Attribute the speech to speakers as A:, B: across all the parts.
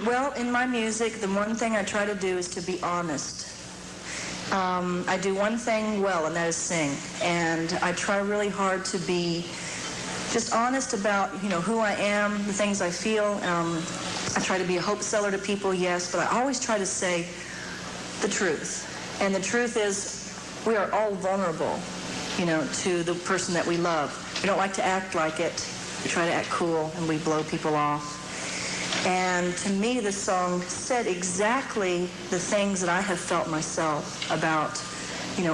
A: Well, in my music, the one thing I try to do is to be honest. I do one thing well, and that is sing. And I try really hard to be just honest about, who I am, the things I feel. I try to be a hope seller to people, yes, but I always try to say the truth. And the truth is, we are all vulnerable, to the person that we love. We don't like to act like it. We try to act cool, and we blow people off. And to me, this song said exactly the things that I have felt myself about,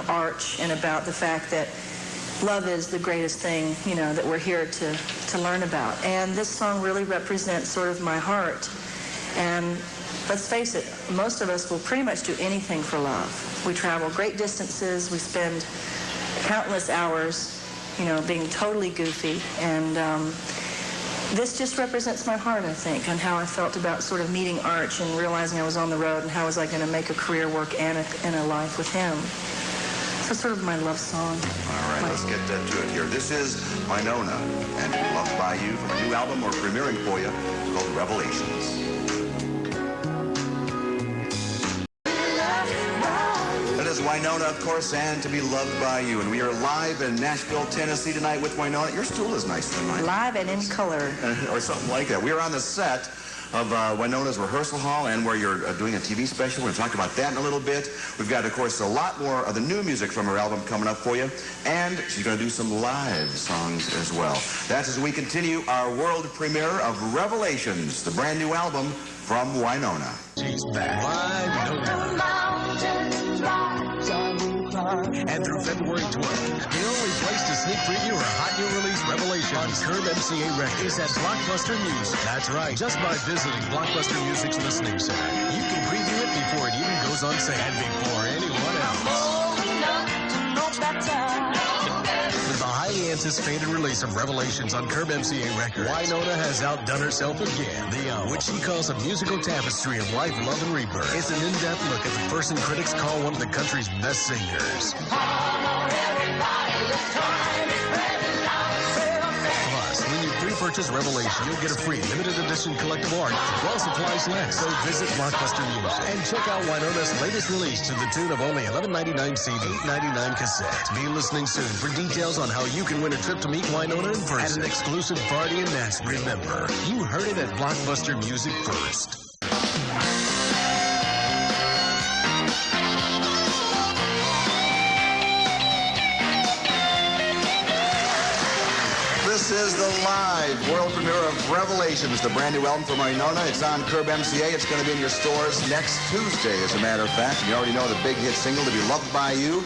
A: Arch, and about the fact that love is the greatest thing, that we're here to learn about. And this song really represents sort of my heart. And let's face it, most of us will pretty much do anything for love. We travel great distances. We spend countless hours, being totally goofy. And this just represents my heart, I think, and how I felt about sort of meeting Arch and realizing I was on the road and how was I going to make a career work and a life with him. So sort of my love song.
B: All right, let's get to it here. This is Wynonna and Loved by You from a new album we're premiering for you called Revelations. That is Wynonna, of course, and To Be Loved by You. And we are live in Nashville, Tennessee tonight with Wynonna. Your stool is nicer than mine.
A: Live and in color.
B: Or something like that. We are on the set of Wynonna's rehearsal hall, and where you're doing a TV special. We're going to talk about that in a little bit. We've got, of course, a lot more of the new music from her album coming up for you, and she's going to do some live songs as well. That's as we continue our world premiere of Revelations, the brand new album from Wynonna.
C: She's back. Wynonna. And through February 12th, the only place to sneak preview her hot new release Revelations on Curb MCA Records is at Blockbuster Music. That's right. Just by visiting Blockbuster Music's listening center, you can preview it before it even goes on sale and before anyone else. With the highly anticipated release of Revelations on Curb MCA Records, Wynonna has outdone herself again. Which she calls a musical tapestry of life, love, and rebirth. It's an in-depth look at the person critics call one of the country's best singers. Plus, when you pre-purchase Revelation, you'll get a free limited edition collectible art while supplies last. So visit Blockbuster Music and check out Wynonna's latest release to the tune of only $11.99 CD, $8.99 cassette. Be listening soon for details on how you can win a trip to meet Wynonna in person at an exclusive party in Nashville. Remember, you heard it at Blockbuster Music first.
B: This is the live world premiere of Revelations, the brand new album from Wynonna. It's on Curb MCA. It's going to be in your stores next Tuesday, as a matter of fact. And you already know the big hit single, To Be Loved by You.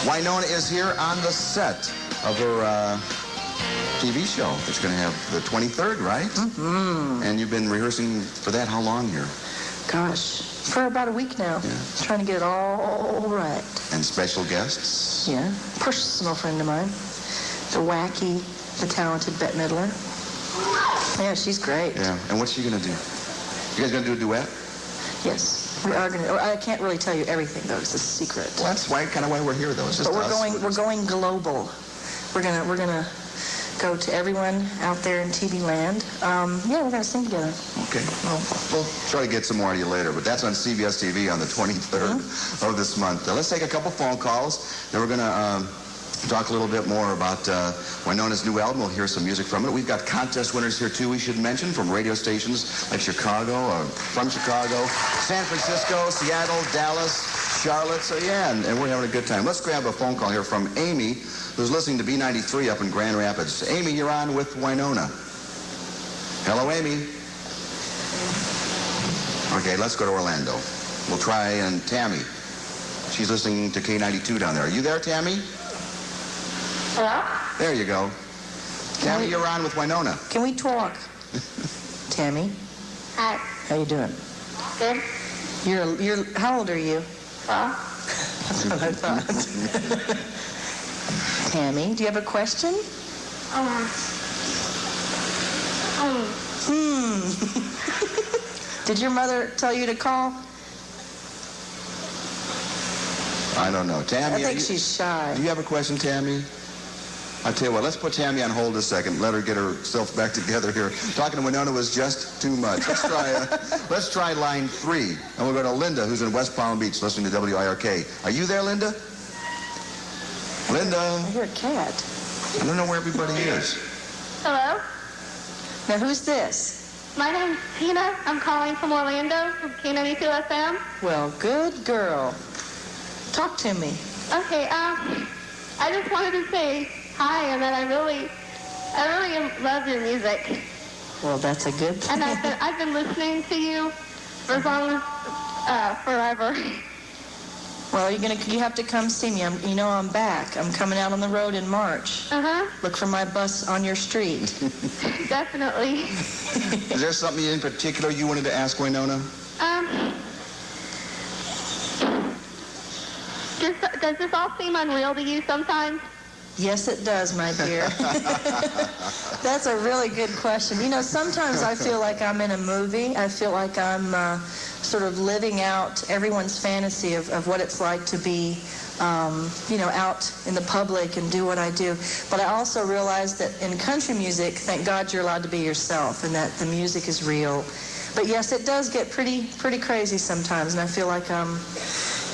B: Wynonna is here on the set of her TV show. It's going to have the 23rd, right? Mm-hmm. And you've been rehearsing for that how long here?
A: Gosh, for about a week now.
B: Yeah.
A: Trying to get it all right.
B: And special guests?
A: Yeah, personal friend of mine. The wacky, the talented Bette Midler. Yeah, she's great.
B: Yeah, and what's she going to do? You guys going to do a duet?
A: Yes, we are going to. I can't really tell you everything, though. It's a secret.
B: Well, that's kind of why we're here, though. It's just
A: but
B: us.
A: we're going global. We're gonna go to everyone out there in TV land. Yeah, we're gonna sing together.
B: Okay. Well, we'll try to get some more out of you later, but that's on CBS TV on the 23rd of this month. Let's take a couple phone calls. Then we're gonna talk a little bit more about Wynonna's new album. We'll hear some music from it. We've got contest winners here, too, we should mention, from radio stations like Chicago, from Chicago, San Francisco, Seattle, Dallas, Charlotte. So, yeah, and we're having a good time. Let's grab a phone call here from Amy, who's listening to B93 up in Grand Rapids. Amy, you're on with Wynonna. Hello, Amy. Okay, let's go to Orlando. We'll try and Tammy. She's listening to K92 down there. Are you there, Tammy?
D: Hello?
B: There you go. Tammy, you're on with Wynonna.
A: Can we talk? Tammy,
D: Hi.
A: how you doing?
D: Good.
A: You're. How old are you?
D: Well,
A: That's what I thought. Tammy, do you have a question? Did your mother tell you to call?
B: I don't know. Tammy,
A: I think she's shy.
B: Do you have a question, Tammy? I tell you what, let's put Tammy on hold a second. Let her get herself back together here. Talking to Wynonna was just too much. Let's try line 3. And we'll go to Linda, who's in West Palm Beach, listening to WIRK. Are you there, Linda? Linda?
A: I hear a cat.
B: I don't know where everybody is.
D: Hello?
A: Now, who's this?
D: My name's Tina. I'm calling from Orlando, from K92 FM.
A: Well, good girl. Talk to me.
D: Okay, I just wanted to say hi, and that I really love your music.
A: Well, that's a good thing.
D: And I've been listening to you for as long as forever.
A: Well, you have to come see me. I'm back. I'm coming out on the road in March. Look for my bus on your street.
D: Definitely.
B: Is there something in particular you wanted to ask Wynonna?
D: Does this all seem unreal to you sometimes?
A: Yes, it does, my dear. That's a really good question. You know, sometimes I feel like I'm in a movie. I feel like I'm sort of living out everyone's fantasy of what it's like to be, out in the public and do what I do. But I also realize that in country music, thank God you're allowed to be yourself and that the music is real. But yes, it does get pretty crazy sometimes, and I feel like I'm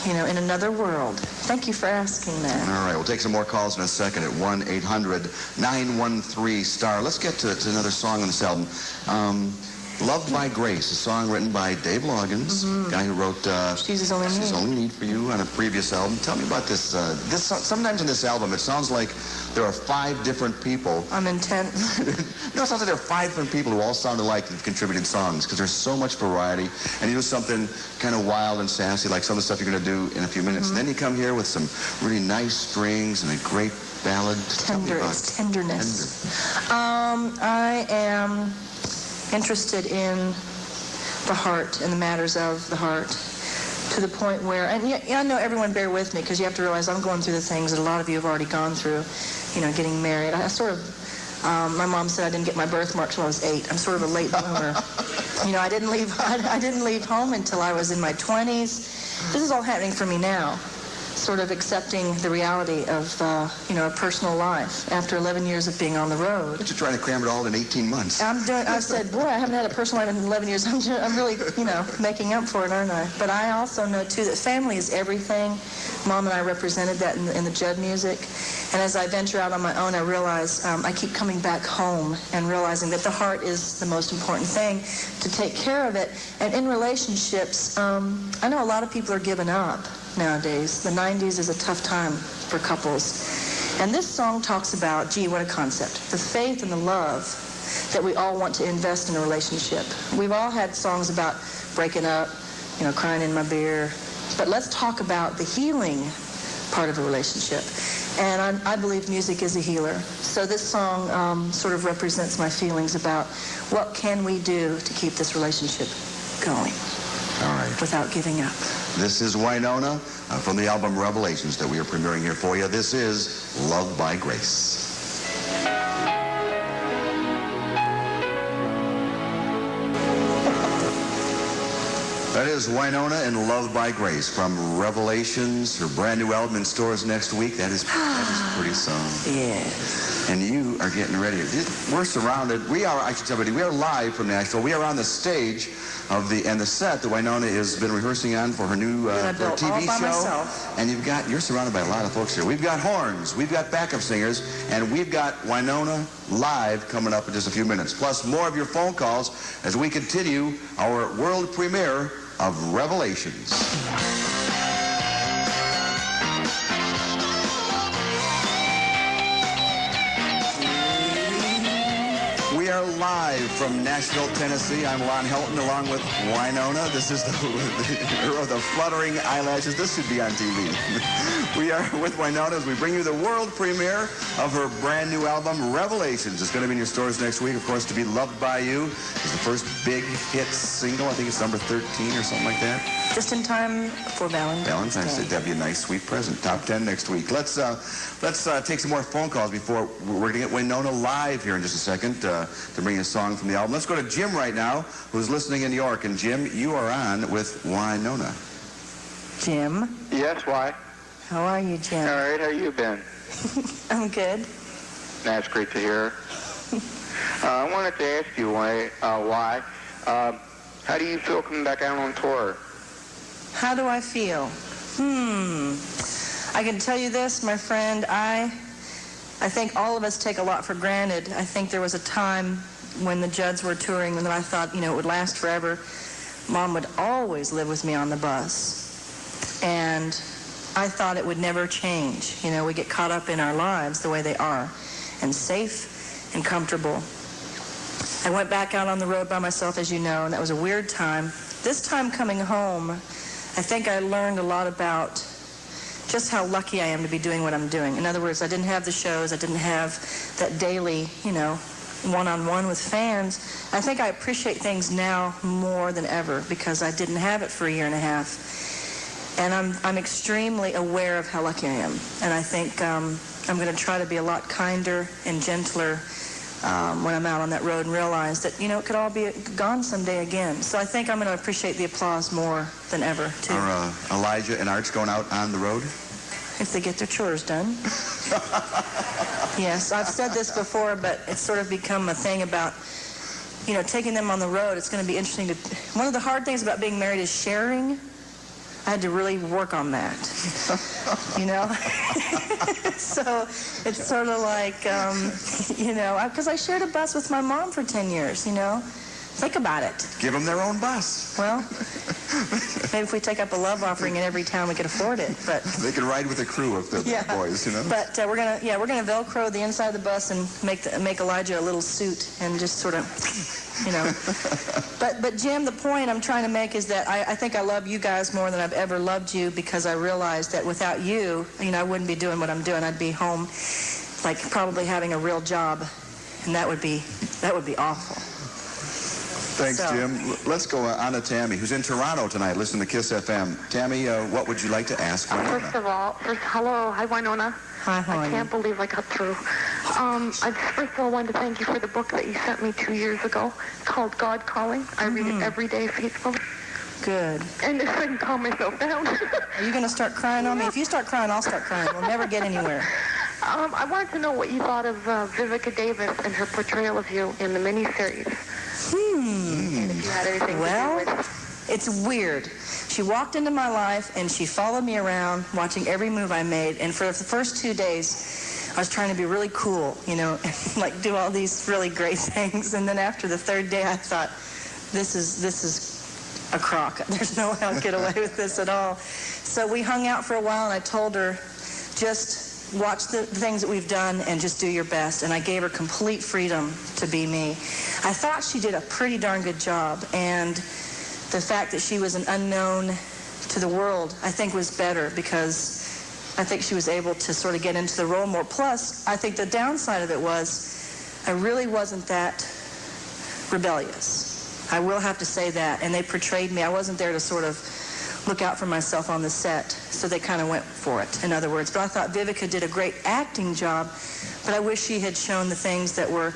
A: in another world. Thank you for asking that.
B: All right, we'll take some more calls in a second at 1-800-913-STAR. Let's get to another song on this album. Loved by Grace, a song written by Dave Loggins, guy who wrote
A: She's His Only Need.
B: She's Only Need for You on a previous album. Tell me about this. Sometimes in this album, it sounds like there are 5 different people.
A: I'm intense.
B: No, it sounds like there are 5 different people who all sound alike who've contributed songs because there's so much variety. And you do something kind of wild and sassy, like some of the stuff you're going to do in a few minutes. And then you come here with some really nice strings and a great ballad.
A: Tenderness. I am interested in the heart and the matters of the heart to the point where, and I know everyone bear with me because you have to realize I'm going through the things that a lot of you have already gone through, getting married. I sort of, my mom said I didn't get my birthmark till I was 8. I'm sort of a late bloomer. I didn't leave home until I was in my 20s. This is all happening for me now. Sort of accepting the reality of, a personal life after 11 years of being on the road.
B: But you're trying to cram it all in 18 months.
A: I said, boy, I haven't had a personal life in 11 years. I'm really, making up for it, aren't I? But I also know, too, that family is everything. Mom and I represented that in the Judd music. And as I venture out on my own, I realize I keep coming back home and realizing that the heart is the most important thing, to take care of it. And in relationships, I know a lot of people are giving up nowadays. The 90s is a tough time for couples. And this song talks about, gee, what a concept, the faith and the love that we all want to invest in a relationship. We've all had songs about breaking up, crying in my beer. But let's talk about the healing part of a relationship. And I believe music is a healer. So this song sort of represents my feelings about what can we do to keep this relationship going.
B: All right.
A: Without giving up.
B: This is Wynonna from the album Revelations that we are premiering here for you. This is Loved by Grace. That is Wynonna and Loved by Grace from Revelations, her brand new album in stores next week. That is a pretty song.
A: Yes.
B: And you are getting ready. We're surrounded. I should tell you, we are live from Nashville. We are on the stage of the set that Wynonna has been rehearsing on for her new TV show.
A: Myself.
B: And you're surrounded by a lot of folks here. We've got horns, we've got backup singers, and we've got Wynonna live coming up in just a few minutes. Plus more of your phone calls as we continue our world premiere of Revelations. We are live from Nashville, Tennessee. I'm Lon Helton along with Wynonna. This is the fluttering eyelashes. This should be on TV. We are with Wynonna as we bring you the world premiere of her brand new album, Revelations. It's going to be in your stores next week. Of course, To Be Loved by You is the first big hit single. I think it's number 13 or something like that.
A: Just in time for Valentine's Day.
B: That'd be a nice, sweet present. Top 10 next week. Let's take some more phone calls before we're going to get Wynonna live here in just a second to bring a song from the album. Let's go to Jim right now, who's listening in New York. And Jim, you are on with Wynonna.
A: Jim?
E: Yes, why?
A: How are you, Jim?
E: All right, how you been?
A: I'm good.
E: That's great to hear. I wanted to ask you why How do you feel coming back out on tour?
A: How do I feel? I can tell you this, my friend, I think all of us take a lot for granted. I think there was a time when the Judds were touring and I thought, you know, it would last forever. Mom would always live with me on the bus. And I thought it would never change. You know, we get caught up in our lives the way they are, and safe and comfortable. I went back out on the road by myself, as you know, and that was a weird time. This time coming home, I think I learned a lot about just how lucky I am to be doing what I'm doing. In other words, I didn't have the shows, I didn't have that daily, you know, one-on-one with fans. I think I appreciate things now more than ever because I didn't have it for a year and a half. And I'm extremely aware of how lucky I am. And I think I'm going to try to be a lot kinder and gentler when I'm out on that road and realize that, you know, it could all be gone someday again. So I think I'm going to appreciate the applause more than ever, too.
B: Are Elijah and Arch going out on the road?
A: If they get their chores done. Yes, I've said this before, but it's sort of become a thing about, you know, taking them on the road. It's going to be interesting to... One of the hard things about being married is sharing. I had to really work on that, you know? So it's sort of like, you know, because I shared a bus with my mom for 10 years, you know? Think about it.
B: Give them their own bus.
A: Well, maybe if we take up a love offering in every town, we could afford it. But
B: they could ride with a crew of the boys, you know.
A: But we're gonna Velcro the inside of the bus and make Elijah a little suit and just sort of, you know. But Jim, the point I'm trying to make is that I think I love you guys more than I've ever loved you because I realized that without you, you know, I wouldn't be doing what I'm doing. I'd be home, like probably having a real job, and that would be awful.
B: Thanks, Jim. Let's go on to Tammy, who's in Toronto tonight. Listen to KISS FM. Tammy, what would you like to ask Wynonna?
D: First of all, hello. Hi, Wynonna.
A: Hi, how are you?
D: I can't believe I got through. I first of all wanted to thank you for the book that you sent me 2 years ago called God Calling. I read it every day faithfully.
A: Good.
D: And I can calm myself down.
A: Are you going to start crying on me? If you start crying, I'll start crying. We'll never get anywhere.
D: I wanted to know what you thought of Vivica Davis and her portrayal of you in the miniseries. And if you had anything to do with...
A: It's weird. She walked into my life and she followed me around watching every move I made. And for the first 2 days, I was trying to be really cool, you know, and like do all these really great things. And then after the third day, I thought, this is a crock. There's no way I'll get away with this at all. So we hung out for a while and I told her, just watch the things that we've done and just do your best. And I gave her complete freedom to be me. I thought she did a pretty darn good job. And the fact that she was an unknown to the world, I think was better because I think she was able to sort of get into the role more. Plus, I think the downside of it was I really wasn't that rebellious. I will have to say that. And they portrayed me. I wasn't there to sort of look out for myself on the set, so they kind of went for it, in other words. But I thought Vivica did a great acting job, but I wish she had shown the things that were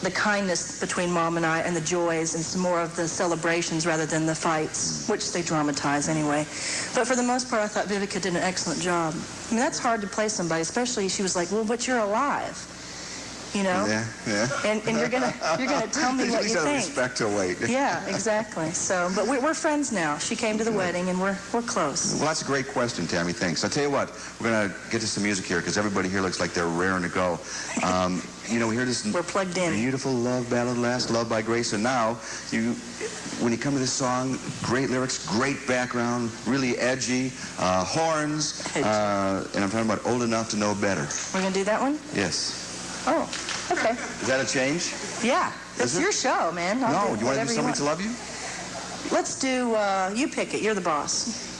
A: the kindness between Mom and I and the joys and some more of the celebrations rather than the fights, which they dramatize anyway. But for the most part, I thought Vivica did an excellent job. I mean, that's hard to play somebody, especially she was like, well, but you're alive. You know?
B: Yeah.
A: And you're gonna tell me what you think.
B: Respect to wait.
A: Yeah, exactly. So, but we're friends now. She came to the wedding, and we're close.
B: Well, that's a great question, Tammy. Thanks. I'll tell you what, we're gonna get to some music here because everybody here looks like they're raring to go. You know, we hear this.
A: We're plugged in.
B: Beautiful love ballad, Last Love by Grace, and now when you come to this song, great lyrics, great background, really edgy, horns, and I'm talking about Old Enough to Know Better.
A: We're gonna do that one?
B: Yes.
A: Oh, okay.
B: Is that a change?
A: Yeah, that's your show, man.
B: No, you want to do Somebody to Love You?
A: Let's do, you pick it. You're the boss.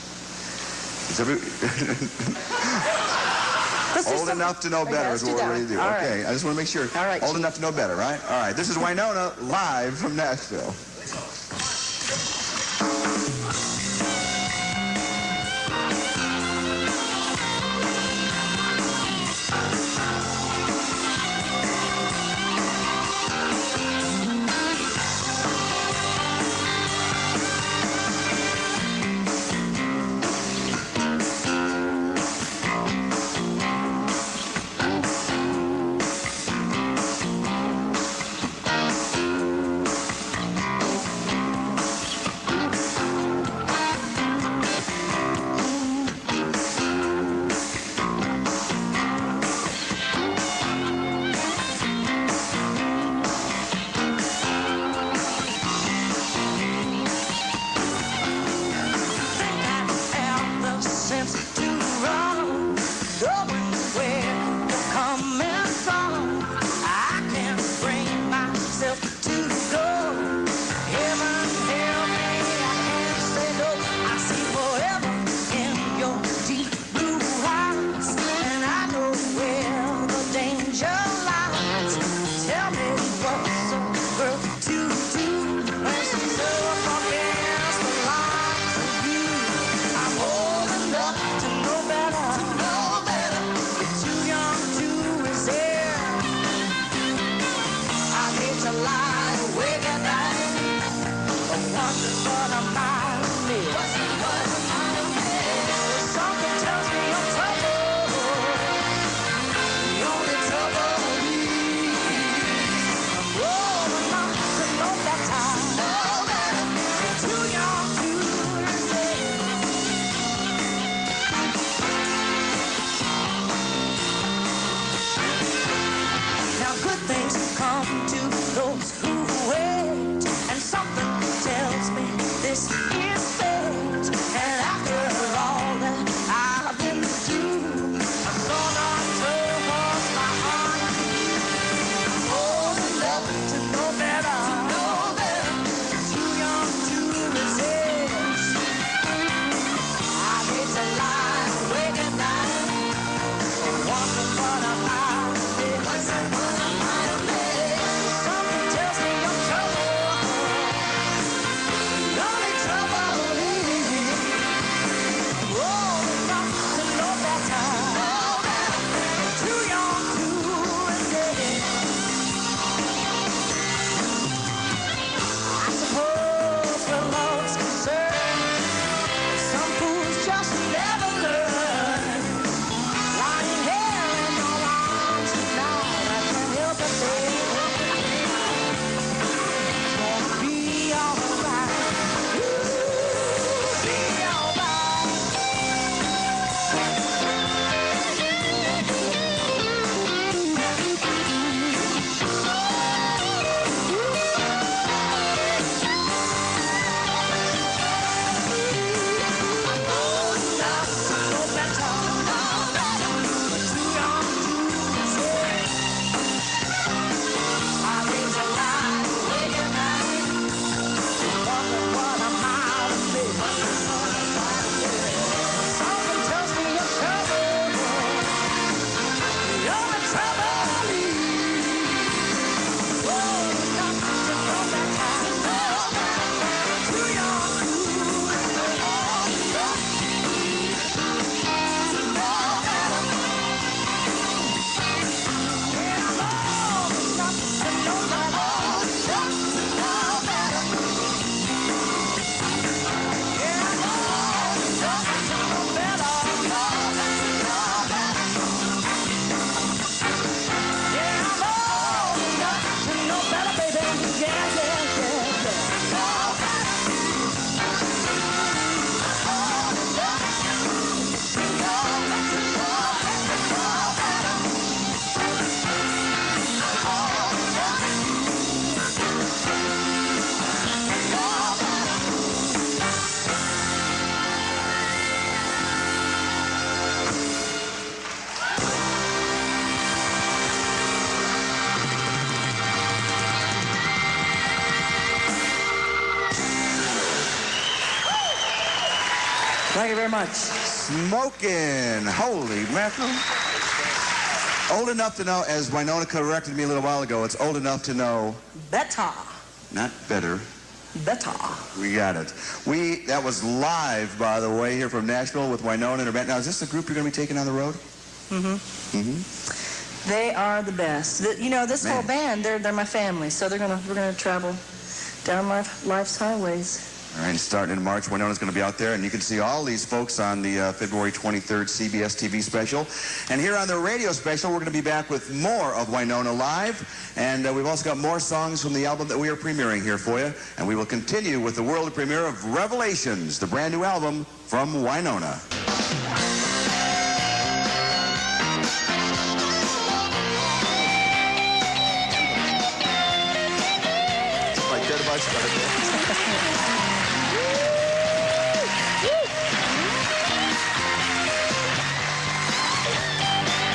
B: Old Enough to Know Better is what we're ready to do. Okay, I just want to make sure.
A: All right.
B: Old Enough to Know Better, right? All right, this is Wynonna live from Nashville.
A: Thank you very much.
B: Smoking. Holy mackerel. Old enough to know, as Wynonna corrected me a little while ago, it's old enough to know...
A: Better.
B: Not better.
A: Better.
B: We got it. That was live, by the way, here from Nashville with Wynonna and her band. Now, is this the group you're going to be taking on the road?
A: Mm-hmm. Mm-hmm. They are the best. This whole band, they're my family, so we're gonna travel down life's highways.
B: All right, starting in March, Wynonna's going to be out there, and you can see all these folks on the February 23rd CBS TV special. And here on the radio special, we're going to be back with more of Wynonna live, and we've also got more songs from the album that we are premiering here for you. And we will continue with the world premiere of Revelations, the brand new album from Wynonna.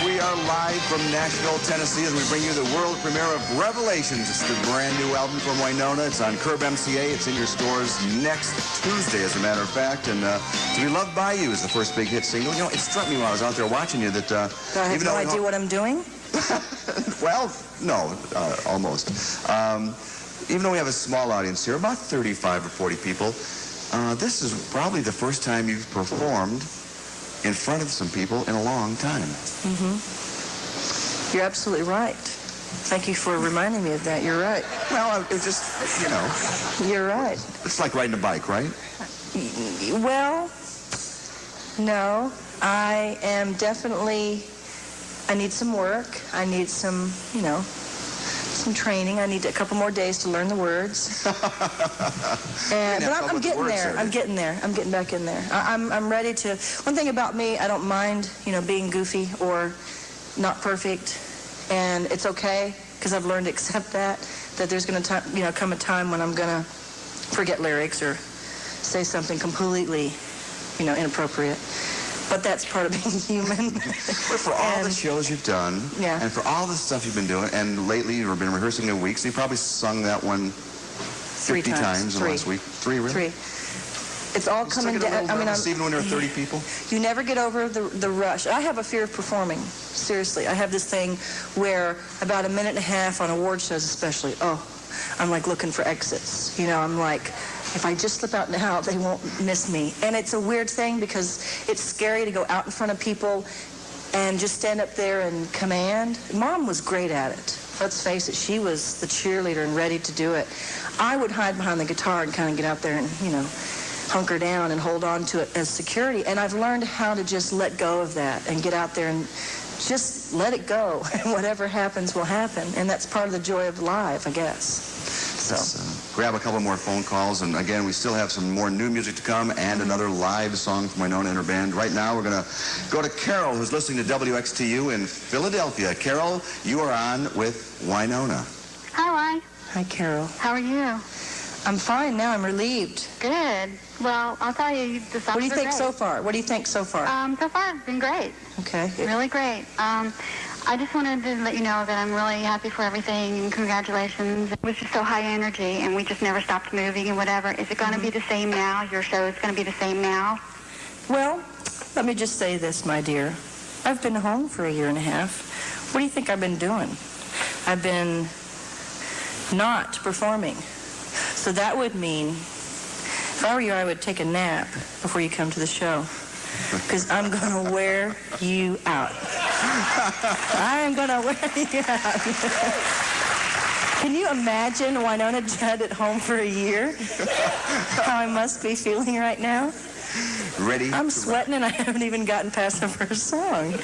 B: We are live from Nashville, Tennessee, as we bring you the world premiere of Revelations. It's the brand new album from Wynonna. It's on Curb MCA. It's in your stores next Tuesday, as a matter of fact. And To Be Loved by You is the first big hit single. You know, it struck me while I was out there watching you that...
A: Do I have no idea what I'm doing?
B: Well, no, almost. Even though we have a small audience here, about 35 or 40 people, this is probably the first time you've performed in front of some people in a long time.
A: Mm-hmm. You're absolutely right. Thank you for reminding me of that. You're right.
B: Well, it just, you know.
A: You're right.
B: It's like riding a bike, right?
A: Well, no. I am definitely, I need some work. I need some, some training. I need a couple more days to learn the words. But I'm getting there. I'm getting there. I'm getting back in there. I'm ready to. One thing about me, I don't mind, being goofy or not perfect, and it's okay because I've learned to accept that there's going to come a time when I'm going to forget lyrics or say something completely, inappropriate. But that's part of being human.
B: But for all the shows you've done, and for all the stuff you've been doing, and lately you've been rehearsing a week, so you probably sung that one 50 times in the last week. 3, really?
A: 3. It's all coming down.
B: Even when there are 30 people?
A: You never get over the rush. I have a fear of performing. Seriously. I have this thing where about a minute and a half on award shows especially, I'm like looking for exits. I'm like, if I just slip out now, they won't miss me. And it's a weird thing because it's scary to go out in front of people and just stand up there and command. Mom was great at it. Let's face it, she was the cheerleader and ready to do it. I would hide behind the guitar and kind of get out there and, hunker down and hold on to it as security. And I've learned how to just let go of that and get out there and just let it go. And whatever happens will happen. And that's part of the joy of live, I guess.
B: Let's grab a couple more phone calls, and again, we still have some more new music to come and another live song from Wynonna and her band. Right now, we're going to go to Carol, who's listening to WXTU in Philadelphia. Carol, you are on with Wynonna.
D: Hi, Wy.
A: Hi, Carol.
D: How are you?
A: I'm fine now. I'm relieved.
D: Good. Well, I'll tell you, the songs
A: What do you
D: are
A: think
D: great.
A: so far? What do you think so far?
D: So far, it's been great.
A: Okay.
D: Really great. I just wanted to let you know that I'm really happy for everything, and congratulations. It was just so high energy, and we just never stopped moving and whatever. Is it going to be the same now? Your show is going to be the same now?
A: Well, let me just say this, my dear. I've been home for a year and a half. What do you think I've been doing? I've been not performing. So that would mean, if I were you, I would take a nap before you come to the show. Because I'm going to wear you out. I'm going to wear you out. Can you imagine Wynonna Judd at home for a year? How I must be feeling right now?
B: Ready?
A: I'm sweating and I haven't even gotten past the first song.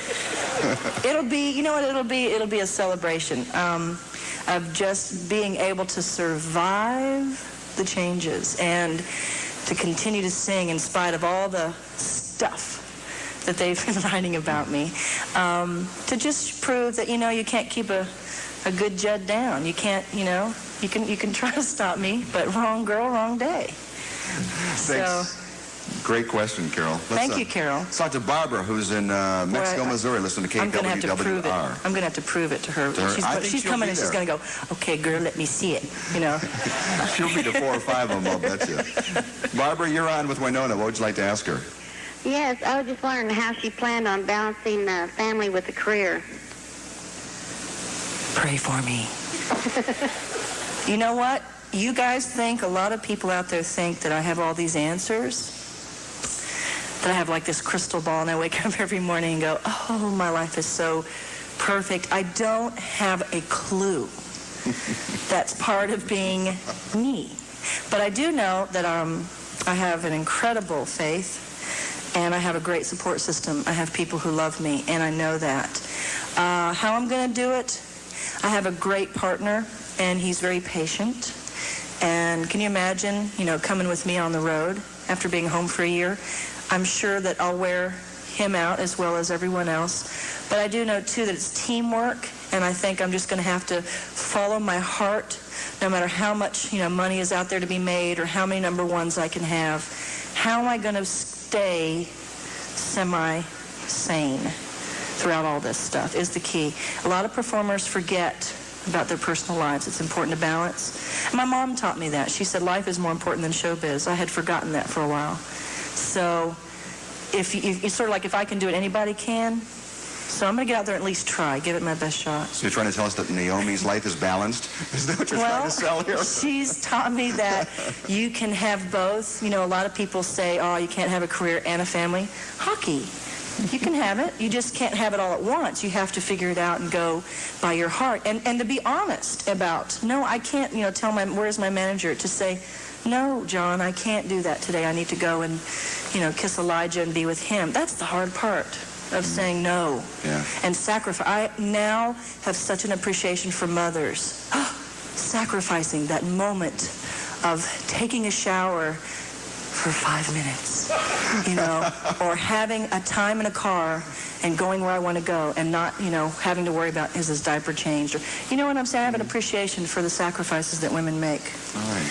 A: It'll be, you know what it'll be? It'll be a celebration of just being able to survive the changes and to continue to sing in spite of all the stuff that they've been writing about me, to just prove that, you can't keep a good Judd down. You can't, you can try to stop me, but wrong girl, wrong day.
B: Thanks. Great question, Carol.
A: Thank you, Carol.
B: Let's talk to Barbara, who's in Mexico, Missouri, listening to KWWR.
A: I'm going to have to prove it. I'm going to have to prove it to her. She's coming and she's going to go, okay, girl, let me see it,
B: She'll be to 4 or 5 of them, I'll bet you. Barbara, you're on with Wynonna. What would you like to ask her?
F: Yes, I was just wondering how she planned on balancing family with a career.
A: Pray for me. You know what? You guys think, a lot of people out there think that I have all these answers, that I have like this crystal ball and I wake up every morning and go, oh, my life is so perfect. I don't have a clue. That's part of being me. But I do know that I have an incredible faith and I have a great support system. I have people who love me, and I know that. How I'm going to do it, I have a great partner, and he's very patient. And can you imagine, coming with me on the road after being home for a year? I'm sure that I'll wear him out as well as everyone else. But I do know, too, that it's teamwork, and I think I'm just going to have to follow my heart, no matter how much, money is out there to be made or how many number ones I can have. How am I going to stay semi-sane throughout all this stuff is the key. A lot of performers forget about their personal lives. It's important to balance. My mom taught me that. She said life is more important than showbiz. I had forgotten that for a while. So if it's sort of like if I can do it, anybody can. So I'm going to get out there and at least try, give it my best shot.
B: So you're trying to tell us that Naomi's life is balanced? Is that what you're trying to sell here?
A: She's taught me that you can have both. A lot of people say, oh, you can't have a career and a family. Hockey. You can have it. You just can't have it all at once. You have to figure it out and go by your heart. And to be honest about, no, I can't, tell where's my manager to say, no, John, I can't do that today. I need to go and, kiss Elijah and be with him. That's the hard part of saying no and sacrifice. I now have such an appreciation for mothers. Sacrificing that moment of taking a shower for 5 minutes, or having a time in a car and going where I want to go and not, having to worry about is his diaper changed. Or, you know what I'm saying? I have an appreciation for the sacrifices that women make.
B: All right.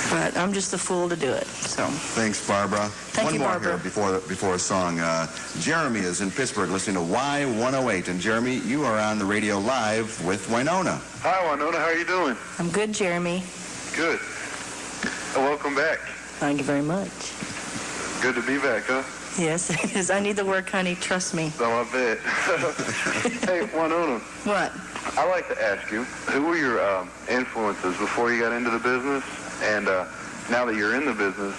A: But I'm just the fool to do it. So.
B: Thanks, Barbara.
A: Thank you, Barbara.
B: One more here before a song. Jeremy is in Pittsburgh listening to Y108. And Jeremy, you are on the radio live with Wynonna.
E: Hi, Wynonna. How are you doing?
A: I'm good, Jeremy.
E: Good. Welcome back.
A: Thank you very much.
E: Good to be back, huh?
A: Yes, it is. I need the work, honey. Trust me.
E: Oh, I bet. Hey, Wynonna.
A: What?
E: I'd like to ask you, who were your influences before you got into the business? And now that you're in the business,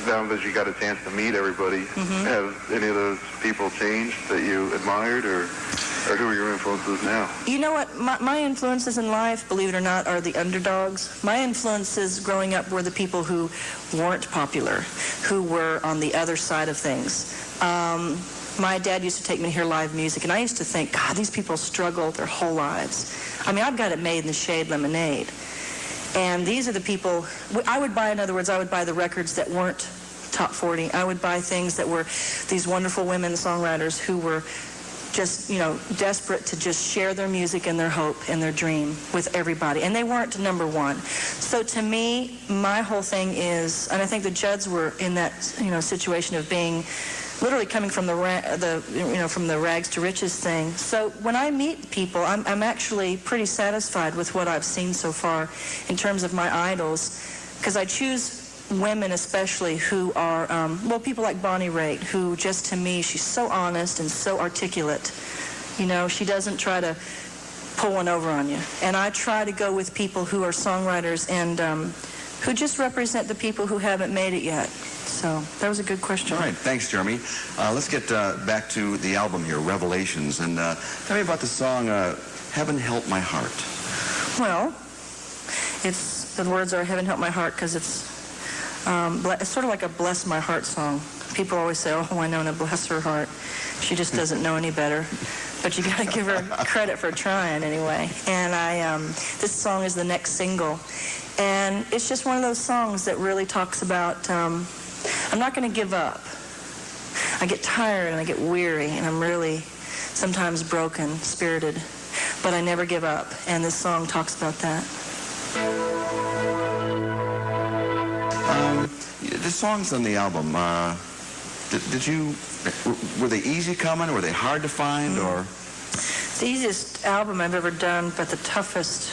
E: now that you got a chance to meet everybody, have any of those people changed that you admired, or who are your influences now?
A: You know what? My influences in life, believe it or not, are the underdogs. My influences growing up were the people who weren't popular, who were on the other side of things. My dad used to take me to hear live music, and I used to think, God, these people struggle their whole lives. I mean, I've got it made in the shade lemonade. And these are the people, I would buy the records that weren't top 40. I would buy things that were these wonderful women songwriters who were just, desperate to just share their music and their hope and their dream with everybody. And they weren't number one. So to me, my whole thing is, and I think the Judds were in that, situation of being literally coming from from the rags to riches thing. So when I meet people, I'm actually pretty satisfied with what I've seen so far in terms of my idols, because I choose women especially who are, people like Bonnie Raitt, who just to me, she's so honest and so articulate. She doesn't try to pull one over on you. And I try to go with people who are songwriters and who just represent the people who haven't made it yet. So that was a good question.
B: All right, thanks, Jeremy. Let's get back to the album here, Revelations, and tell me about the song "Heaven Help My Heart."
A: Well, the words are "Heaven Help My Heart" because it's sort of like a "Bless My Heart" song. People always say, "Oh, Wynonna, bless her heart. She just doesn't know any better." But you got to give her credit for trying anyway. And this song is the next single, and it's just one of those songs that really talks about. I'm not going to give up. I get tired and I get weary and I'm really sometimes broken, spirited, but I never give up. And this song talks about that.
B: The songs on the album, were they easy coming? Were they hard to find? Or
A: It's the easiest album I've ever done, but the toughest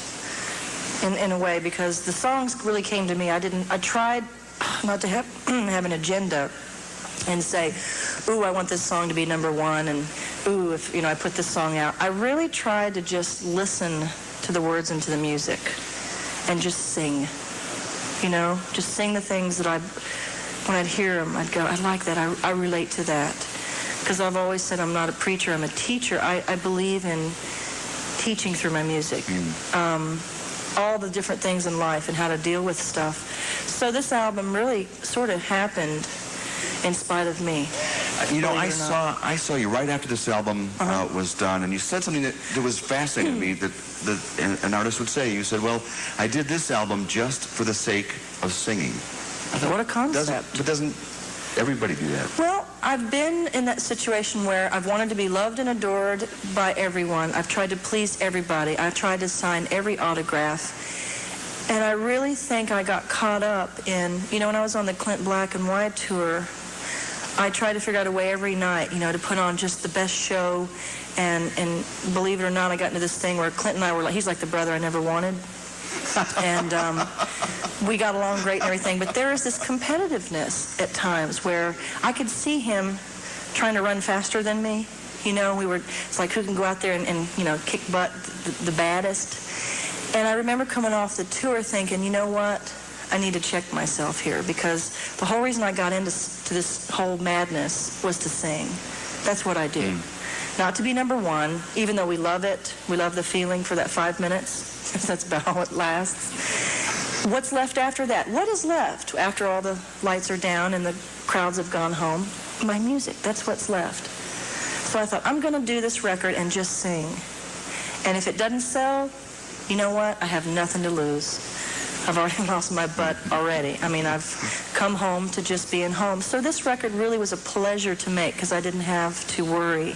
A: in a way, because the songs really came to me. I tried not to have, have an agenda and say, ooh, I want this song to be #1, and ooh, if I put this song out. I really tried to just listen to the words and to the music and just sing. Just sing the things that when I'd hear them, I'd go, I like that, I relate to that. Because I've always said I'm not a preacher, I'm a teacher. I believe in teaching through my music. All the different things in life and how to deal with stuff. So this album really sort of happened in spite of me.
B: I saw you right after this album was done, and you said something that was fascinating to me that an artist would say. You said, well, I did this album just for the sake of singing.
A: What a concept.
B: But doesn't everybody do that?
A: Well, I've been in that situation where I've wanted to be loved and adored by everyone. I've tried to please everybody. I've tried to sign every autograph. And I really think I got caught up in, when I was on the Clint Black and White tour, I tried to figure out a way every night, to put on just the best show. And believe it or not, I got into this thing where Clint and I were like, he's like the brother I never wanted. And we got along great and everything. But there is this competitiveness at times where I could see him trying to run faster than me. It's like who can go out there and kick butt the baddest. And I remember coming off the tour thinking, you know what? I need to check myself here, because the whole reason I got into this whole madness was to sing. That's what I do. Not to be #1, even though we love it. We love the feeling for that 5 minutes. That's about all it lasts. What's left after that? What is left after all the lights are down and the crowds have gone home? My music. That's what's left. So I thought, I'm going to do this record and just sing. And if it doesn't sell, you know what? I have nothing to lose. I've already lost my butt already. I've come home to just being home. So this record really was a pleasure to make, because I didn't have to worry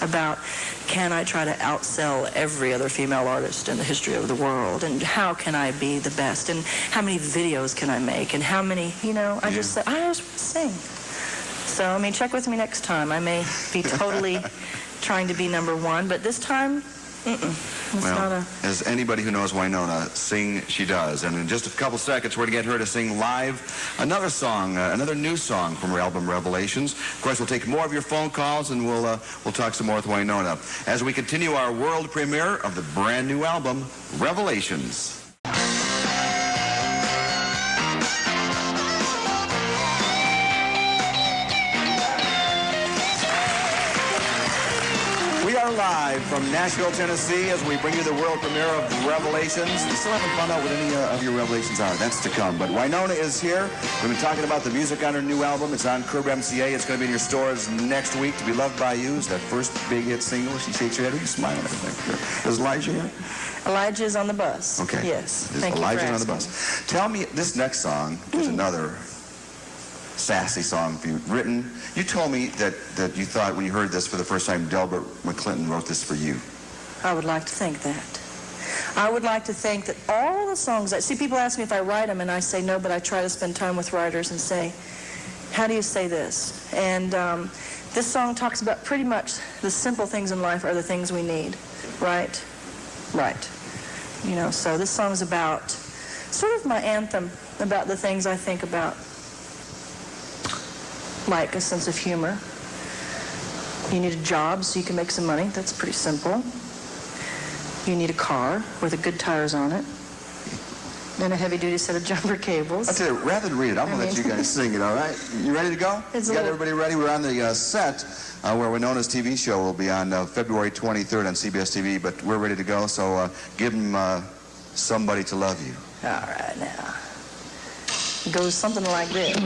A: about, can I try to outsell every other female artist in the history of the world, and how can I be the best, and how many videos can I make, and how many, I just said, I just sing. So, check with me next time. I may be totally trying to be #1, but this time,
B: as anybody who knows Wynonna, sing she does. And in just a couple seconds, we're going to get her to sing live another song, another new song from her album Revelations. Of course, we'll take more of your phone calls, and we'll talk some more with Wynonna as we continue our world premiere of the brand new album Revelations. We are live from Nashville, Tennessee, as we bring you the world premiere of Revelations. We still haven't found out what any of your revelations are. That's to come. But Wynonna is here. We've been talking about the music on her new album. It's on Curb MCA. It's going to be in your stores next week. To Be Loved by You is that first big hit single. She shakes her head. Are you smiling at her? Is Elijah here?
A: Elijah's on the bus.
B: Okay.
A: Yes. Thank
B: Elijah's
A: you
B: on the bus. Tell me, this next song is another sassy song for you. Written, you told me that you thought when you heard this for the first time, Delbert McClinton wrote this for you.
A: I would like to think that. I would like to think that all the songs, people ask me if I write them, and I say no, but I try to spend time with writers and say, how do you say this? And this song talks about pretty much the simple things in life are the things we need, right? Right. So this song's about sort of my anthem about the things I think about. Like a sense of humor. You need a job so you can make some money. That's pretty simple. You need a car with a good tires on it. And a heavy-duty set of jumper cables.
B: I'll tell you, rather than read it, I'm going to let you guys sing it, all right? You ready to go? You got everybody ready? We're on the set where Wynonna's TV show will be on February 23rd on CBS TV, but we're ready to go, so give them Somebody to Love You.
A: All right, now. It goes something like this.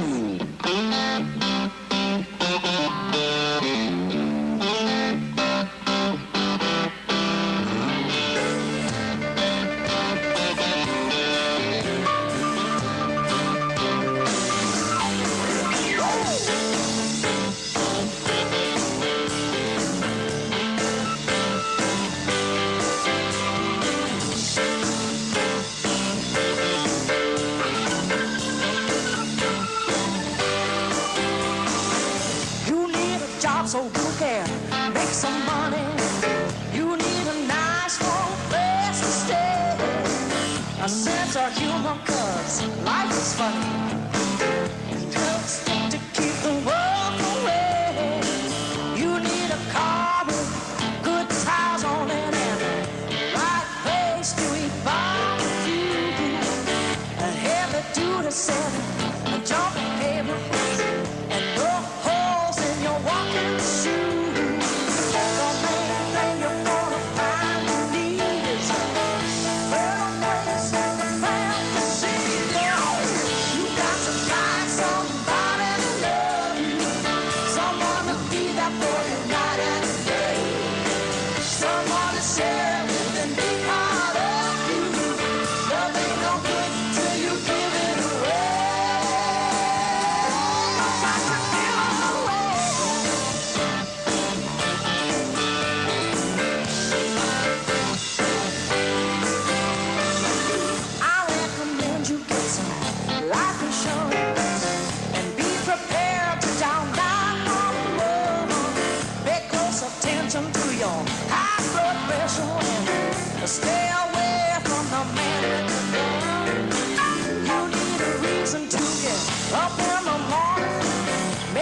A: So you can make some money. You need a nice warm place to stay. A sense of humor, 'cause life is funny.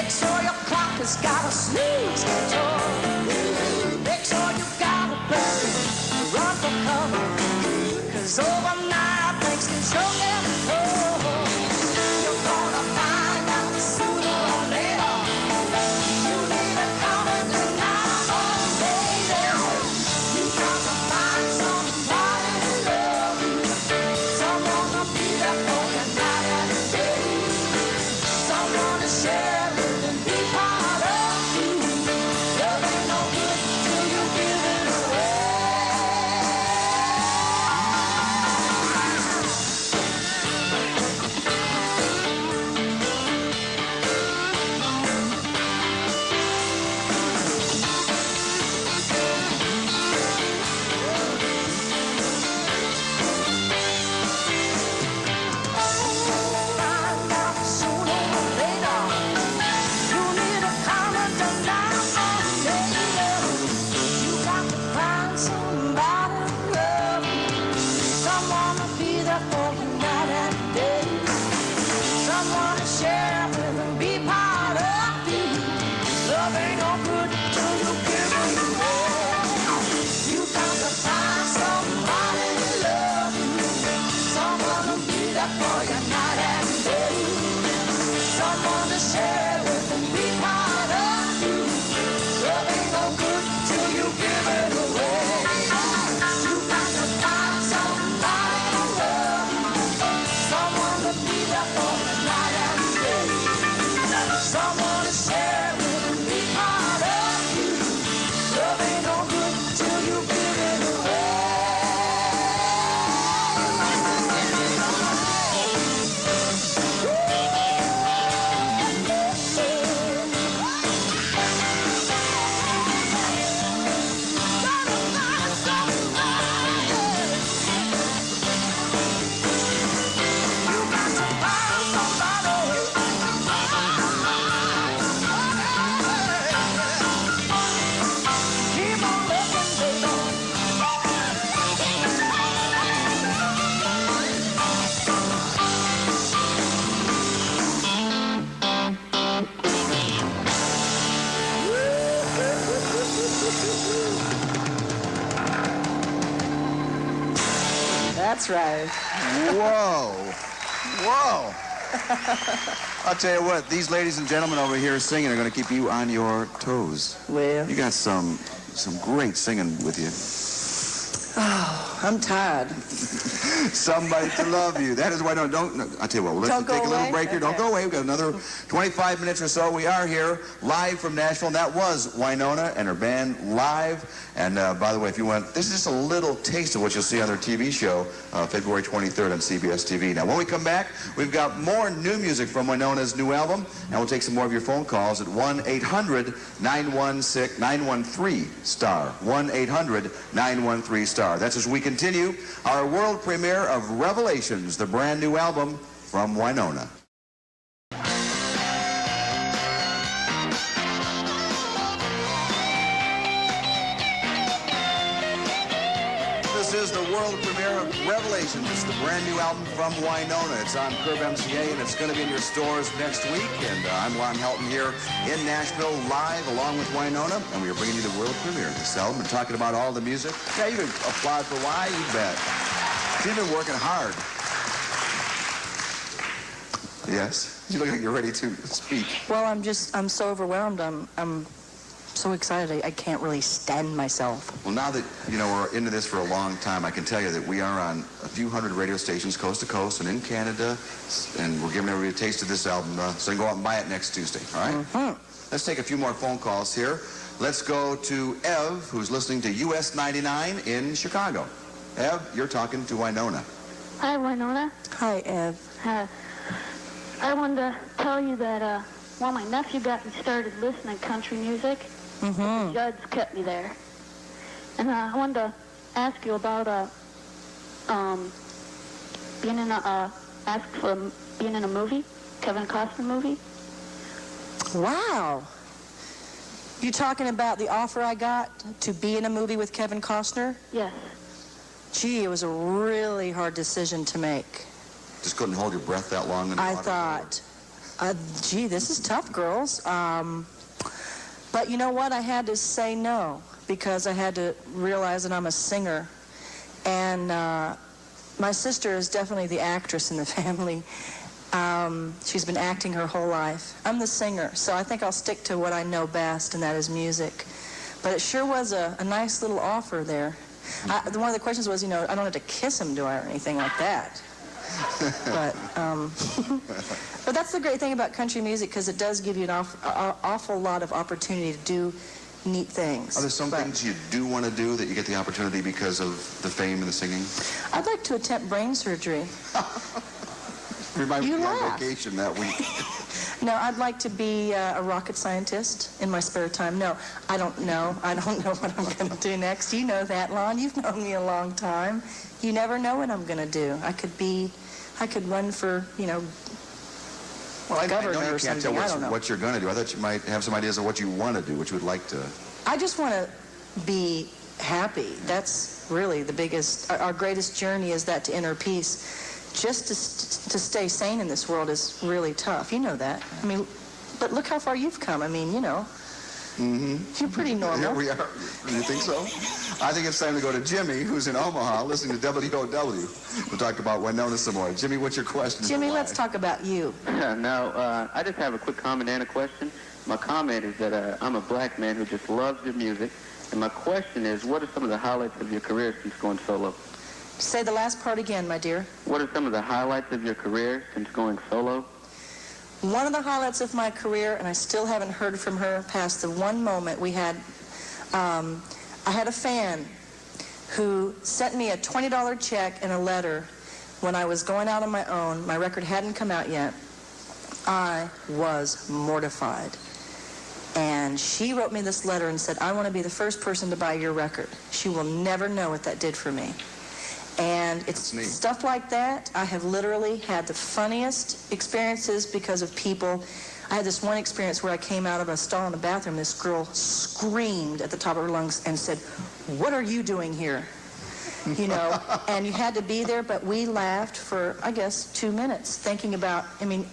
G: Make sure your clock has got a snooze control. Make sure you got a person to run for cover. 'Cause overnight things can sure get cold. You're gonna find out sooner or later. You need a comforter now or later. You got to find somebody to love you. Someone to be there for you night and day. Someone to share with and be part of you. Love ain't no good till you give it away. Find out sooner or later. You need a comforter now or later. You got to find somebody to love you. Someone to be there for you night and day. Someone to share with and be part of you. Love ain't no good till you give it away. You got to find somebody to love you. Someone to be there for you night and day. Someone to share with and be part of you. Love ain't no good till you give it away. You got to find somebody to love you. Someone to be there for you night and day. Someone to share with and be part of you. Love ain't no good till you give it away.
A: That's right.
B: Whoa. Whoa. I'll tell you what, these ladies and gentlemen over here singing are going to keep you on your toes.
A: Well,
B: You got some great singing with you.
A: I'm tired.
B: Somebody to love you. That is why don't I'll tell you what, let's
A: Don't
B: take
A: go
B: a little
A: away?
B: break here. Don't
A: Okay.
B: go away. We've got another 25 minutes or so. We are here live from Nashville, and that was Wynonna and her band live. And by the way, if you want, this is just a little taste of what you'll see on their TV show, February 23rd on CBS TV. Now, when we come back, we've got more new music from Wynonna's new album, and we'll take some more of your phone calls at 1-800-913-STAR. 1-800-913-STAR. That's as we continue our world premiere of Revelations, the brand new album from Wynonna. This is the world premiere of Revelations. It's the brand new album from Wynonna. It's on Curb MCA, and it's going to be in your stores next week. And I'm Lon Helton here in Nashville live along with Wynonna, and we are bringing you the world premiere of this album and talking about all the music. Yeah, you can applaud for why, you bet. She's been working hard. Yes? You look like you're ready to speak.
A: Well, I'm so overwhelmed. I'm so excited. I can't really stand myself.
B: Well, now that, we're into this for a long time, I can tell you that we are on a few hundred radio stations coast to coast and in Canada, and we're giving everybody a taste of this album, so you can go out and buy it next Tuesday, all right?
A: Mm-hmm.
B: Let's take a few more phone calls here. Let's go to Ev, who's listening to US 99 in Chicago. Ev, you're talking to Wynonna.
H: Hi, Wynonna.
A: Hi, Ev.
H: I wanted to tell you that, my nephew got me started listening to country music.
A: Mm-hmm.
H: Judd's kept me there. And I wanted to ask you about being in a movie, Kevin Costner movie.
A: Wow. You talking about the offer I got to be in a movie with Kevin Costner?
H: Yes.
A: Gee, it was a really hard decision to make.
B: Just couldn't hold your breath that long in the
A: I
B: water.
A: thought, Gee, this is tough, girls. But you know what? I had to say no because I had to realize that I'm a singer. And my sister is definitely the actress in the family. She's been acting her whole life. I'm the singer, so I think I'll stick to what I know best, and that is music. But it sure was a nice little offer there. One of the questions was, I don't have to kiss him, do I, or anything like that. But that's the great thing about country music, because it does give you an awful lot of opportunity to do neat things.
B: Are there some things you do want to do that you get the opportunity because of the fame and the singing?
A: I'd like to attempt brain surgery.
B: Remind me
A: You
B: of my
A: laugh.
B: vacation that week.
A: No, I'd like to be a rocket scientist in my spare time. No, I don't know. I don't know what I'm going to do next. You know that, Lon. You've known me a long time. You never know what I'm going to do. I could run for,
B: Well, I know
A: governor
B: you
A: or
B: can't
A: something. I don't
B: tell
A: know.
B: what you're going to do. I thought you might have some ideas of what you want to do, what you would like to.
A: I just want to be happy. That's really the biggest, our greatest journey is that to inner peace. Just to stay sane in this world is really tough. You know that. I mean, but look how far you've come. I mean, You're pretty normal.
B: Here we are. You think so? I think it's time to go to Jimmy, who's in Omaha, listening to WOW. We'll talk about Wynonna some more. Jimmy, what's your question?
A: Jimmy, let's talk about you.
I: Now, I just have a quick comment and a question. My comment is that I'm a black man who just loves your music. And my question is, what are some of the highlights of your career since going solo?
A: Say the last part again, my dear.
I: What are some of the highlights of your career since going solo?
A: One of the highlights of my career, and I still haven't heard from her past the one moment we had, I had a fan who sent me a $20 check and a letter when I was going out on my own. My record hadn't come out yet. I was mortified. And she wrote me this letter and said, I want to be the first person to buy your record. She will never know what that did for me. And it's stuff like that. I have literally had the funniest experiences because of people. I had this one experience where I came out of a stall in the bathroom. This girl screamed at the top of her lungs and said, "What are you doing here?" And you had to be there, but we laughed for, I guess, 2 minutes thinking about,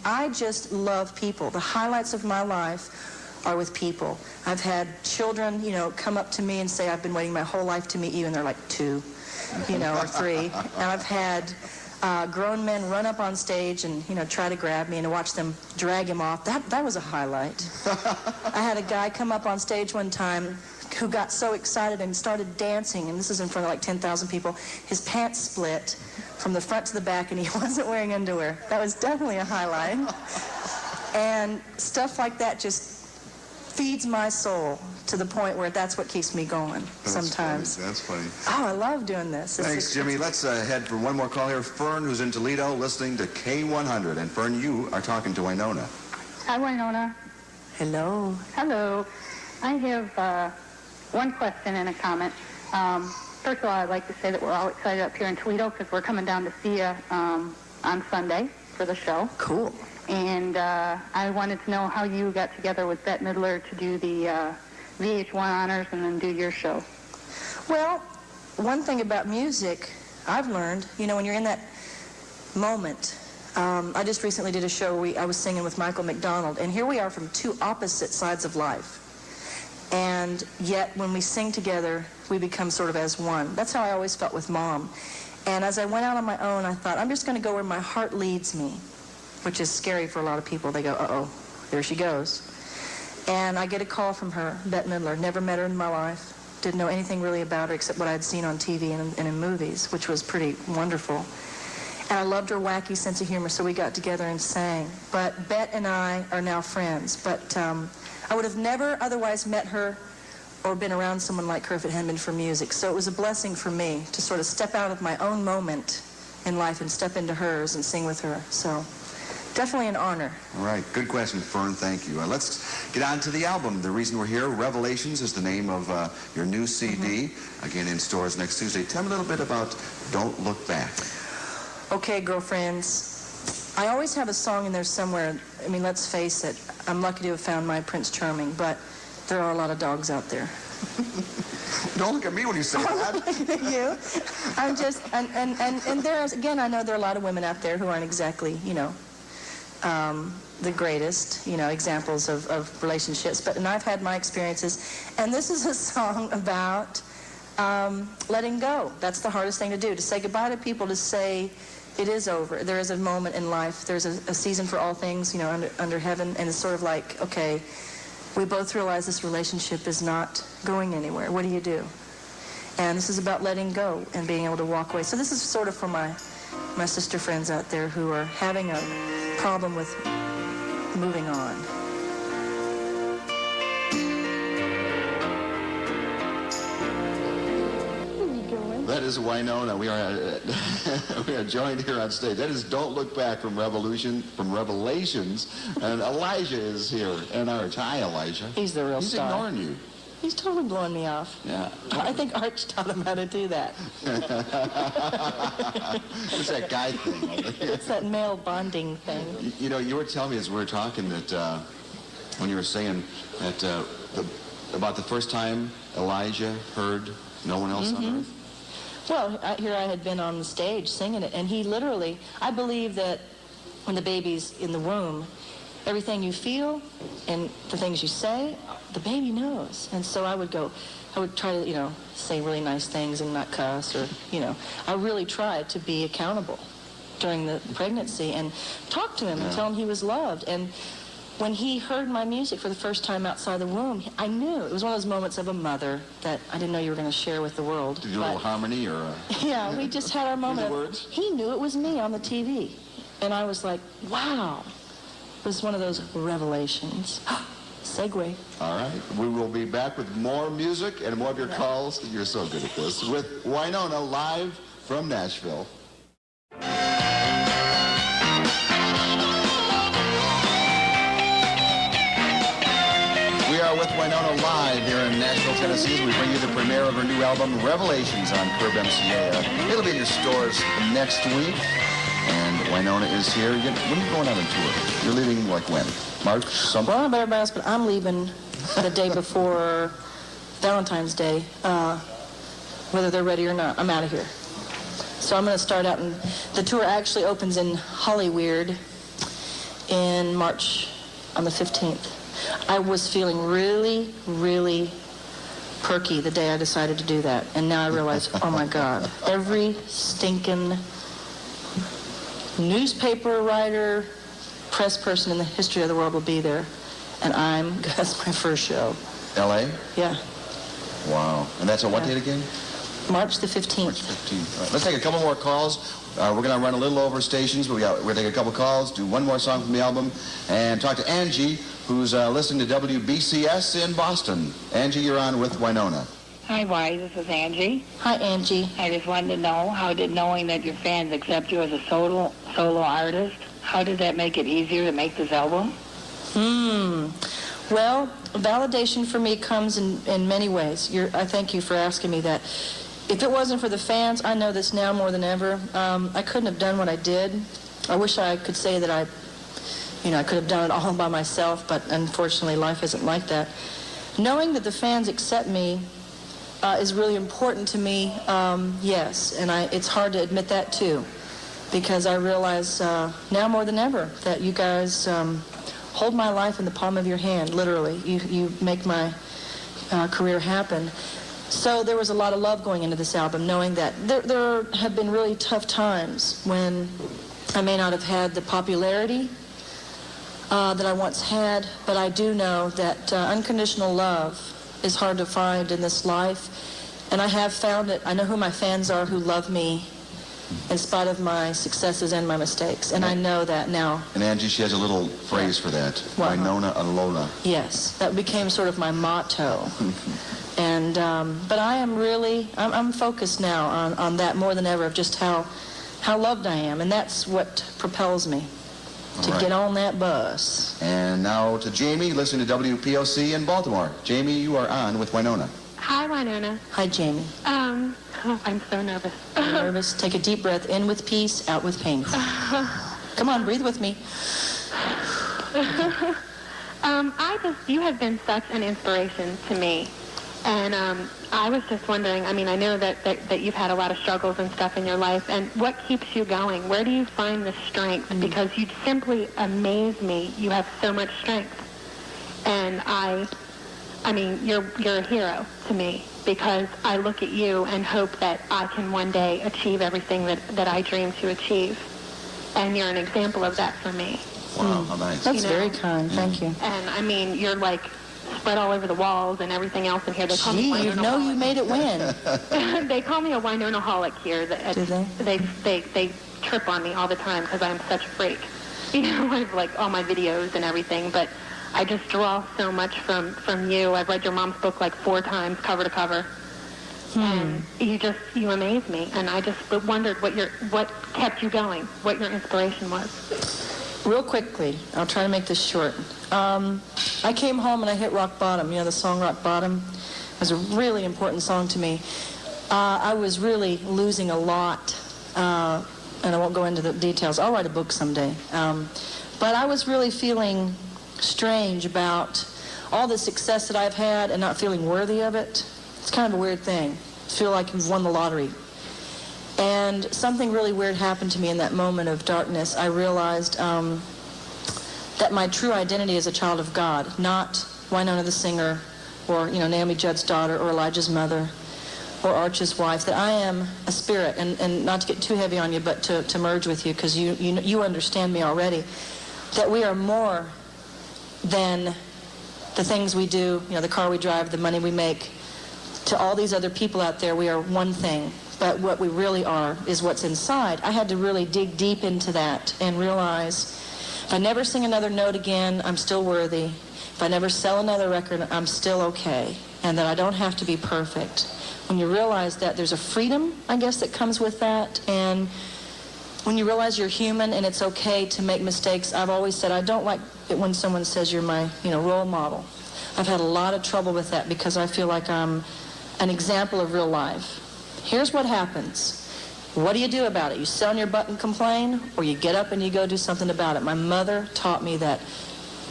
A: I just love people. The highlights of my life are with people. I've had children, come up to me and say, I've been waiting my whole life to meet you, and they're like 2. Or 3. And I've had grown men run up on stage and, try to grab me and watch them drag him off. That was a highlight. I had a guy come up on stage one time who got so excited and started dancing, and this is in front of like 10,000 people. His pants split from the front to the back, and he wasn't wearing underwear. That was definitely a highlight. And stuff like that just feeds my soul to the point where that's what keeps me going sometimes.
B: That's funny.
A: Oh, I love doing this.
B: Thanks, Jimmy. Let's head for one more call here. Fern, who's in Toledo, listening to K100. And Fern, you are talking to Wynonna.
H: Hi, Wynonna.
A: Hello.
H: Hello. I have one question and a comment. First of all, I'd like to say that we're all excited up here in Toledo because we're coming down to see you on Sunday for the show.
A: Cool.
H: And I wanted to know how you got together with Bette Midler to do the VH1 honors and then do your show.
A: Well, one thing about music I've learned, when you're in that moment, I just recently did a show where I was singing with Michael McDonald, and here we are from 2 opposite sides of life. And yet, when we sing together, we become sort of as one. That's how I always felt with Mom. And as I went out on my own, I thought, I'm just going to go where my heart leads me, which is scary for a lot of people. They go, uh-oh, there she goes. And I get a call from her, Bette Midler. Never met her in my life. Didn't know anything really about her except what I'd seen on TV and in movies, which was pretty wonderful. And I loved her wacky sense of humor, so we got together and sang. But Bette and I are now friends. But I would have never otherwise met her or been around someone like her if it hadn't been for music. So it was a blessing for me to sort of step out of my own moment in life and step into hers and sing with her. So definitely an honor.
B: All right. Good question, Fern. Thank you. Let's get on to the album. The reason we're here, Revelations, is the name of your new CD. Again, in stores next Tuesday. Tell me a little bit about Don't Look Back.
A: Okay, girlfriends. I always have a song in there somewhere. Let's face it. I'm lucky to have found my Prince Charming, but there are a lot of dogs out there.
B: Don't look at me when you say that.
A: I'm looking at you. I'm just, and there's, again, I know there are a lot of women out there who aren't exactly, the greatest, examples of relationships, and I've had my experiences. And this is a song about letting go. That's the hardest thing to do, to say goodbye to people, to say it is over. There is a moment in life, there's a season for all things, under heaven, and it's sort of like, okay, we both realize this relationship is not going anywhere. What do you do? And this is about letting go and being able to walk away. So this is sort of for my sister friends out there who are having a problem with moving on.
B: That is Wynonna. We are joined here on stage. That is Don't Look Back from Revelations. And Elijah is here in Arch. Hi, Elijah.
A: He's the real star.
B: He's ignoring you.
A: He's totally blowing me off.
B: Yeah.
A: I think Arch taught him how to do that.
B: It's that guy thing.
A: It's that male bonding thing.
B: You were telling me as we were talking that when you were saying that about the first time Elijah heard No One Else on Earth.
A: Well, here I had been on the stage singing it, and he literally, I believe that when the baby's in the womb, everything you feel and the things you say, the baby knows. And so I would try to, say really nice things and not cuss or, I really tried to be accountable during the pregnancy and talk to him and tell him he was loved. And when he heard my music for the first time outside the womb, I knew. It was one of those moments of a mother that I didn't know you were going to share with the world.
B: Did you do a little harmony or?
A: Yeah, we just had our moment.
B: The words?
A: He knew it was me on the TV. And I was like, wow. It was one of those revelations. Segue.
B: All right. We will be back with more music and more of your calls. You're so good at this. With Wynonna live from Nashville. We are with Wynonna live here in Nashville, Tennessee, as we bring you the premiere of her new album, Revelations, on Curb MCA. It'll be in your stores next week. And Wynonna is here. When are you going out on tour? You're leaving, like, when? March? Something?
A: Well, everybody else, but I'm leaving the day before Valentine's Day, whether they're ready or not. I'm out of here. So I'm going to start out, and the tour actually opens in Hollyweird in March on the 15th. I was feeling really, really perky the day I decided to do that. And now I realize, oh my God, every stinking newspaper writer, press person in the history of the world will be there. And that's my first show.
B: L.A.?
A: Yeah.
B: Wow. And that's on what date again?
A: March the 15th.
B: March 15th. All right. Let's take a couple more calls. We're going to run a little over stations, but we're going to take a couple calls, do one more song from the album, and talk to Angie, who's listening to WBCS in Boston. Angie, you're on with Wynonna.
J: Hi, Why. This is Angie.
A: Hi, Angie.
J: I just wanted to know, how did knowing that your fans accept you as a solo artist, how did that make it easier to make this album?
A: Well, validation for me comes in many ways. I thank you for asking me that. If it wasn't for the fans, I know this now more than ever, I couldn't have done what I did. I wish I could say that I could have done it all by myself, but unfortunately life isn't like that. Knowing that the fans accept me is really important to me, yes, and it's hard to admit that too, because I realize now more than ever that you guys hold my life in the palm of your hand, literally. You make my career happen. So there was a lot of love going into this album, knowing that there have been really tough times when I may not have had the popularity that I once had, but I do know that unconditional love is hard to find in this life, and I have found it. I know who my fans are, who love me in spite of my successes and my mistakes, and I know that now.
B: And Angie, she has a little phrase for that. Wynonna Alola.
A: Yes, that became sort of my motto. And but I am really, I'm focused now on that more than ever, of just how loved I am, and that's what propels me to get on that bus.
B: And now to Jamie, listening to WPOC in Baltimore. Jamie, you are on with Wynonna.
K: Hi, Wynonna.
A: Hi, Jamie.
K: I'm so nervous.
A: Nervous? Take a deep breath. In with peace, out with pain. Come on, breathe with me.
K: You have been such an inspiration to me. And I was just wondering, I mean, I know that you've had a lot of struggles and stuff in your life, and what keeps you going? Where do you find the strength? Because you simply amaze me. You have so much strength. And I mean, you're a hero to me, because I look at you and hope that I can one day achieve everything that I dream to achieve. And you're an example of that for me.
B: Wow, how nice.
A: That's very kind. Thank you.
K: And I mean, you're like spread all over the walls and everything else in here. They call me
A: Gee, you know you made it win.
K: They call me a Wynonna-holic here.
A: Do they?
K: They trip on me all the time because I'm such a freak. You know, I have like all my videos and everything, but I just draw so much from you. I've read your mom's book like 4 times, cover to cover. And you amaze me. And I just wondered what kept you going, what your inspiration was.
A: Real quickly, I'll try to make this short. I came home and I hit rock bottom. You know, the song Rock Bottom was a really important song to me. I was really losing a lot, and I won't go into the details. I'll write a book someday. But I was really feeling strange about all the success that I've had and not feeling worthy of it. It's kind of a weird thing. Feel like you've won the lottery. And something really weird happened to me in that moment of darkness. I realized that my true identity is a child of God, not Wynonna the singer, or Naomi Judd's daughter, or Elijah's mother, or Arch's wife. That I am a spirit, and not to get too heavy on you, but to merge with you, because you understand me already. That we are more than the things we do, the car we drive, the money we make. To all these other people out there, we are one thing. But what we really are is what's inside. I had to really dig deep into that and realize if I never sing another note again, I'm still worthy. If I never sell another record, I'm still okay. And that I don't have to be perfect. When you realize that, there's a freedom, I guess, that comes with that. And when you realize you're human and it's okay to make mistakes, I've always said I don't like it when someone says you're my role model. I've had a lot of trouble with that because I feel like I'm an example of real life. Here's what happens. What do you do about it? You sit on your butt and complain, or you get up and you go do something about it. My mother taught me that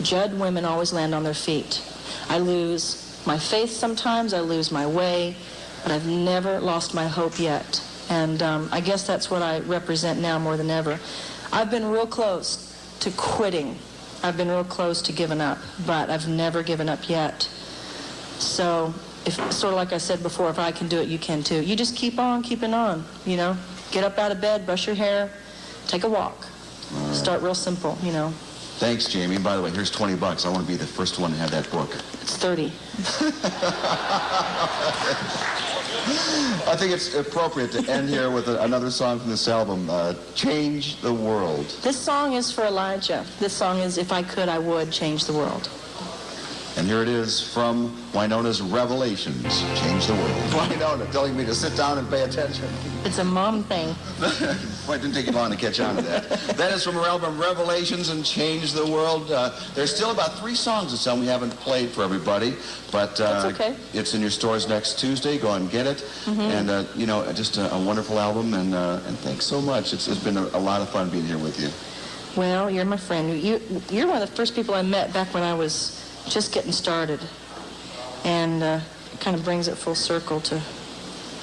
A: Judd women always land on their feet. I lose my faith sometimes, I lose my way, but I've never lost my hope yet. And I guess that's what I represent now more than ever. I've been real close to quitting. I've been real close to giving up, but I've never given up yet. So, sort of like I said before, if I can do it, you can too. You just keep on keeping on, Get up out of bed, brush your hair, take a walk. Right. Start real simple,
B: Thanks, Jamie. And by the way, here's $20. I want to be the first one to have that book.
A: It's 30.
B: I think it's appropriate to end here with another song from this album, Change the World.
A: This song is for Elijah. This song is, if I could, I would change the world.
B: And here it is from Wynonna's Revelations, Change the World. Wynonna telling me to sit down and pay attention.
A: It's a mom thing.
B: Well, it didn't take you long to catch on to that. That is from her album Revelations and Change the World. There's still about 3 songs this album we haven't played for everybody, but
A: that's okay.
B: It's in your stores next Tuesday. Go and get it. Mm-hmm. And just a wonderful album. And thanks so much. It's been a lot of fun being here with you.
A: Well, you're my friend. You're one of the first people I met back when I was just getting started, and it kind of brings it full circle to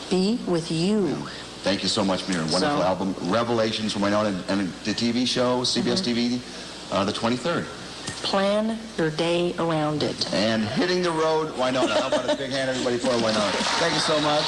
A: be with you.
B: Thank you so much for your wonderful album, Revelations from Wynonna, and the TV show, CBS TV, the 23rd.
A: Plan your day around it.
B: And hitting the road, Wynonna. How about a big hand, everybody, for Wynonna? Thank you so much.